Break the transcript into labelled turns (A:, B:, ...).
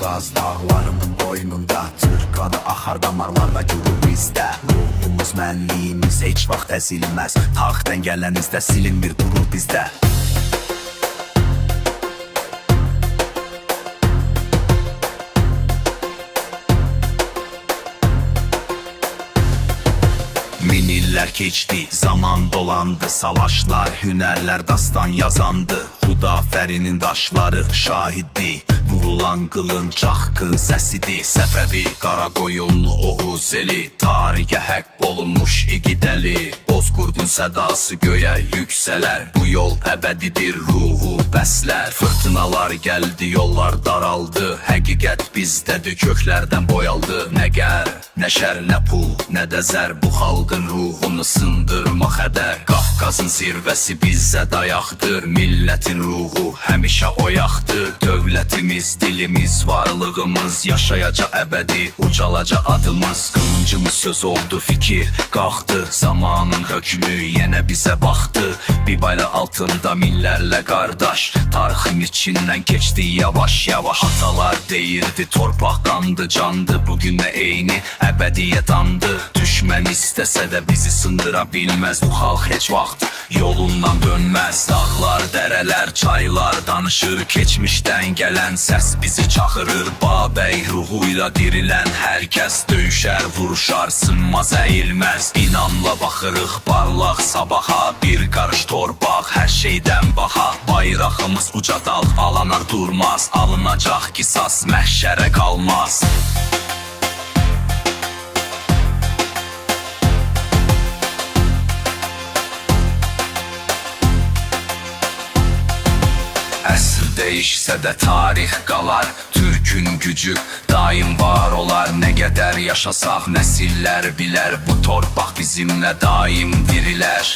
A: Saz dağlarımın boynunda Türk adı axar damarlarda gürür bizdə. Ruhumuz, mənliyimiz heç vaxt əzilməz. Taxtdan gələnizdə silinmir, durur bizdə. Min illər keçdi, zaman dolandı. Savaşlar, hünərlər dastan yazandı. Xudafərinin daşları şahiddi. Vurulan qılınc axkın səsidir. Səfəvi, Qaraqoyunlu, Oğuzeli, tarixə haqq olunmuş igidəli. Bozqurdun sədası göyə yüksələr. Bu yol əbədidir, ruhu bəslər. Fırtınalar gəldi, yollar daraldı. Həqiqət bizdədir, köklərdən boyaldı. Nə qər, nə şər, nə pul, nə də zər. Bu xalqın ruhunu sındırma xədər. Qafqazın zirvəsi bizə dayaqdır. Millətin ruhu həmişə oyaqdır. Dövlətimiz, dilimiz, varlığımız yaşayacaq əbədi, ucalaca adımız. Qılıncımız söz oldu, fikir qalxdı. Zamanın hökmü yenə bizə baxdı. Bir bayrağı altında minlərlə qardaş. Tarixin içindən keçdi yavaş yavaş. Atalar deyirdi, torpaq qandı, candı. Bugün də eyni əbədiyyət andı. Düşmən istəsə də bizi sındıra bilməz. Bu xalq heç vaxt yolundan dönməz. Dağlar, dərələr, çaylar danışır. Keçmişdən gələn səs bizi çaxırır. Babəy ruhuyla dirilən hər kəs döyüşər, vuruşar, sınmaz, əyilməz. İnamla baxırıq parlaq sabaha. Bir qarış torpaq, hər şeydən baha. Bayrağımız ucadal, alanar durmaz. Alınacaq qisas, məhşərə qalmaz. Əsr dəyişsə də tarix qalar. Türkün gücü daim var olar. Nə qədər yaşasaq nəsillər bilər. Bu torpaq bizimlə daim dirilər.